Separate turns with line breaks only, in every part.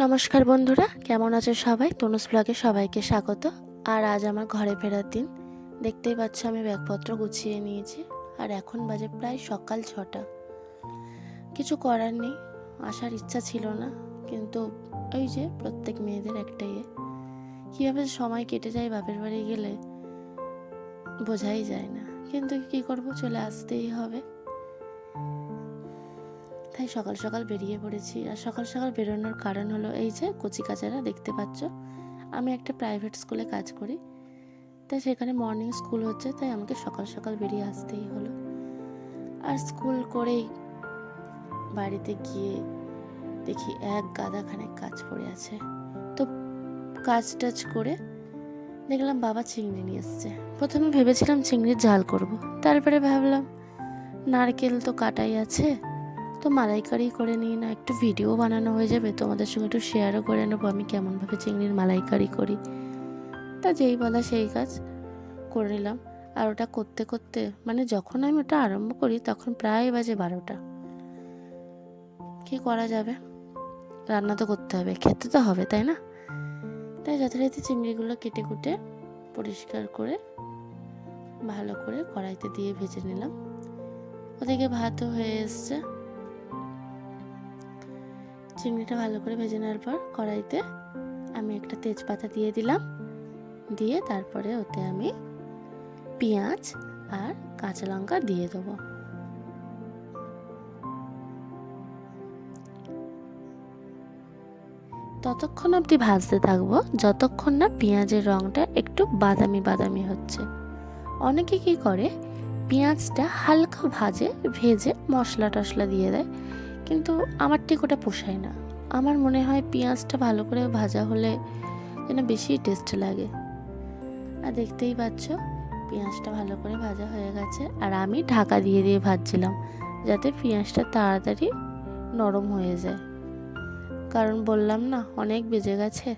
নমস্কার বন্ধুরা, কেমন আছে সবাই? তনুজ ব্লগে সবাইকে স্বাগত। আর আজ আমার ঘরে ফেরার দিন। দেখতেই পাচ্ছ আমি ব্যাগপত্র গুছিয়ে নিয়েছি। আর এখন বাজে প্রায় সকাল 6টা। কিছু করার নেই, আসার ইচ্ছা ছিল না, কিন্তু ওই যে প্রত্যেক মেয়েদের একটাই কীভাবে সময় কেটে যায় বাপের বাড়ি গেলে বোঝাই যায় না, কিন্তু কি করব, চলে আসতেই হবে। তাই সকাল সকাল বেরিয়ে পড়েছি। আর সকাল সকাল বেরোনোর কারণ হলো এই যে কচিকাচারা দেখতে পাচ্ছ, আমি একটা প্রাইভেট স্কুলে কাজ করি, তাই সেখানে মর্নিং স্কুল হচ্ছে, তাই আমাকে সকাল সকাল বেরিয়ে আসতেই হলো। আর স্কুল করেই বাড়িতে গিয়ে দেখি এক গাদাখানেক কাজ পড়ে আছে। তো কাজ টাজ করে দেখলাম বাবা চিংড়ি নিয়ে এসছে। প্রথমে ভেবেছিলাম চিংড়ির ঝাল করব, তারপরে ভাবলাম নারকেল তো কাটাই আছে, তো মালাইকারি করে নিই না, একটু ভিডিও বানানো হয়ে যাবে, তোমাদের সঙ্গে একটু শেয়ারও করে নেবো আমি কেমনভাবে চিংড়ির মালাইকারি করি। তা যেই বলা সেই কাজ করে নিলাম। আর ওটা করতে করতে মানে যখন আমি ওটা আরম্ভ করি তখন প্রায় বাজে 12টা। কি করা যাবে, রান্না তো করতে হবে, খেতে তো হবে, তাই না? তাই যথারীতি চিংড়িগুলো কেটে কুটে পরিষ্কার করে ভালো করে কড়াইতে দিয়ে ভেজে নিলাম। ওদিকে ভাতও হয়ে এসছে। চিংড়িটা ভালো করে ভেজে নেওয়ার পর কড়াইতে আমি একটা তেজপাতা দিয়ে দিলাম, দিয়ে তারপরে ওতে আমি পেঁয়াজ আর কাঁচা লঙ্কা দিয়ে দেবো। ততক্ষণ অবধি ভাজতে থাকবো যতক্ষণ না পেঁয়াজের রঙটা একটু বাদামি বাদামি হচ্ছে। অনেকে কি করে, পেঁয়াজটা হালকা ভেজে মশলা টশলা দিয়ে দেয়, কিন্তু আমার ঠিক ওটা পোষায় না। আমার মনে হয় পেঁয়াজটা ভালো করে ভাজা হলে যেন বেশি টেস্ট লাগে। আর দেখতেই পাচ্ছ পেঁয়াজটা ভালো করে ভাজা হয়ে গেছে, আর আমি ঢাকা দিয়ে দিয়ে ভাজছিলাম যাতে পেঁয়াজটা তাড়াতাড়ি নরম হয়ে যায়। কারণ বললাম না অনেক বেজে গেছে,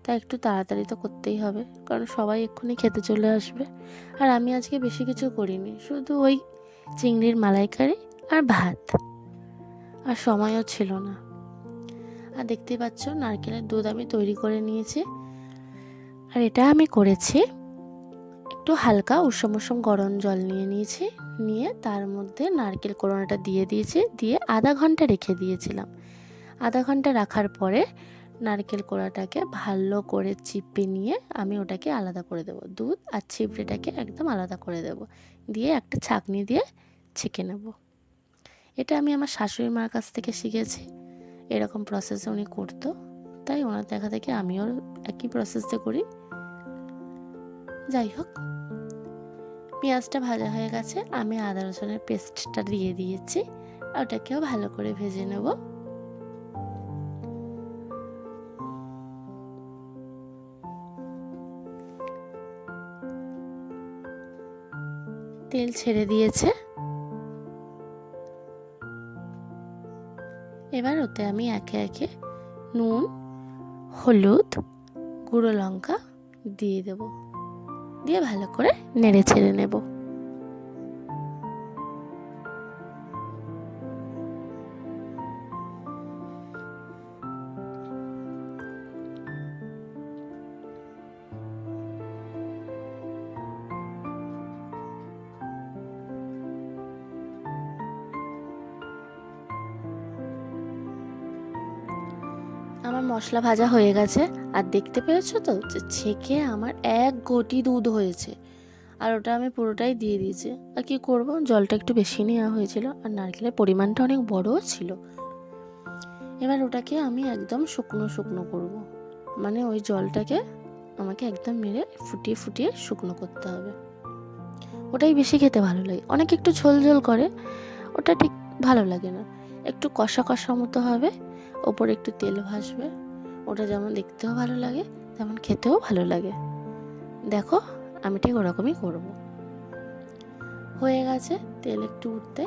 তাই একটু তাড়াতাড়ি তো করতেই হবে, কারণ সবাই এক্ষুনি খেতে চলে আসবে। আর আমি আজকে বেশি কিছু করিনি, শুধু ওই চিংড়ির মালাইকারি আর ভাত, আর সময়ও ছিল না। আর দেখতেই পাচ্ছ নারকেলের দুধ আমি তৈরি করে নিয়েছি। আর এটা আমি করেছি একটু হালকা উষম উষম গরম জল নিয়েছি, নিয়ে তার মধ্যে নারকেল কোড়ানোটা দিয়ে দিয়েছি, দিয়ে আধা ঘন্টা রেখে দিয়েছিলাম। আধা ঘন্টা রাখার পরে নারকেল কোড়াটাকে ভালো করে চিপে নিয়ে আমি ওটাকে আলাদা করে দেবো, দুধ আর চিপড়েটাকে একদম আলাদা করে দেব, দিয়ে একটা ছাঁকনি দিয়ে ছেঁকে নেব। এটা আমি আমার শাশুড়ি মার কাছ থেকে শিখেছি, এরকম প্রসেসে উনি করতো, তাই ওনার দেখা দেখে আমিও একই প্রসেসে করি। যাই হোক, পেঁয়াজটা ভাজা হয়ে গেছে, আমি আদা রসুনের পেস্টটা দিয়ে দিয়েছি, ওটাকেও ভালো করে ভেজে নেব। তেল ছেড়ে দিয়েছে, এবার ওতে আমি একে একে নুন, হলুদ, গুঁড়ো লঙ্কা দিয়ে দেব, দিয়ে ভালো করে নেড়ে ছেড়ে নেব। আমার মশলা ভাজা হয়ে গেছে, আর দেখতে পেয়েছো তো যে ছেঁকে আমার 1 ঘটি দুধ হয়েছে, আর ওটা আমি পুরোটাই দিয়ে দিয়েছি। আর কি করব, জলটা একটু বেশি নেওয়া হয়েছিল, আর নারকেলের পরিমাণটা অনেক বড়ও ছিল। এবার ওটাকে আমি একদম শুকনো শুকনো করব, মানে ওই জলটাকে আমাকে একদম মেরে ফুটিয়ে ফুটিয়ে শুকনো করতে হবে। ওটাই বেশি খেতে ভালো লাগে, অনেকে একটু ঝোল ঝোল করে, ওটা ঠিক ভালো লাগে না। একটু কষা কষা মতো হবে, ওপরে একটু তেল ভাসবে, ওটা যেমন দেখতেও ভালো লাগে তেমন খেতেও ভালো লাগে। দেখো আমি ঠিক ওরকমই করব। হয়ে গেছে, তেল একটু উঠতে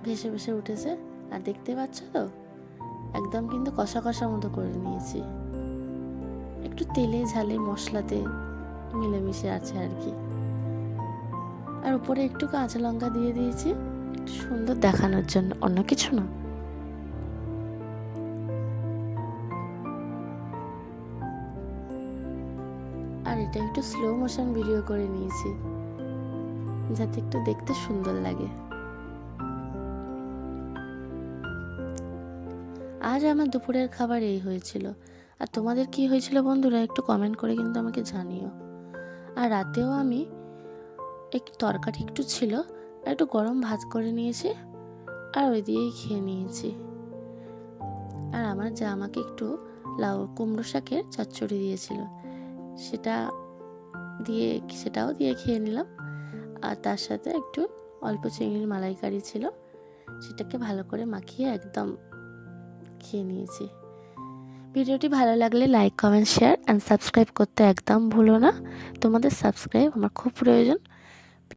ভেসে ভেসে উঠেছে, আর দেখতে পাচ্ছ তো একদম কিন্তু কষা কষা মতো করে নিয়েছি, একটু তেলে ঝালে মশলাতে মিলেমিশে আছে আর কি। আর উপরে একটু কাঁচা লঙ্কা দিয়ে দিয়েছি একটু সুন্দর দেখানোর জন্য, অন্য কিছু না। আর এটা একটু স্লো মোশন ভিডিও করে নিয়েছি যাতে একটু দেখতে সুন্দর লাগে। আজ আমার দুপুরের খাবার এই হয়েছিল। আর তোমাদের কি হয়েছিল বন্ধুরা, একটু কমেন্ট করে কিন্তু আমাকে জানিও। আর রাতেও আমি একটু তরকারি একটু ছিল আর একটু গরম ভাত করে নিয়েছি, আর ওই দিয়েই খেয়ে নিয়েছি। আর আমার যা আমাকে একটু কুমড়ো শাকের চচ্চড়ি দিয়েছিল, সেটাও দিয়ে খেয়ে নিলাম। আর তার সাথে একটু অল্প চিংড়ির মালাইকারি ছিল, সেটাকে ভালো করে মাখিয়ে একদম খেয়ে নিয়েছি। ভিডিওটি ভালো লাগলে like, comment, share and subscribe করতে একদম ভুলো না। তোমাদের সাবস্ক্রাইব আমার খুব প্রয়োজন।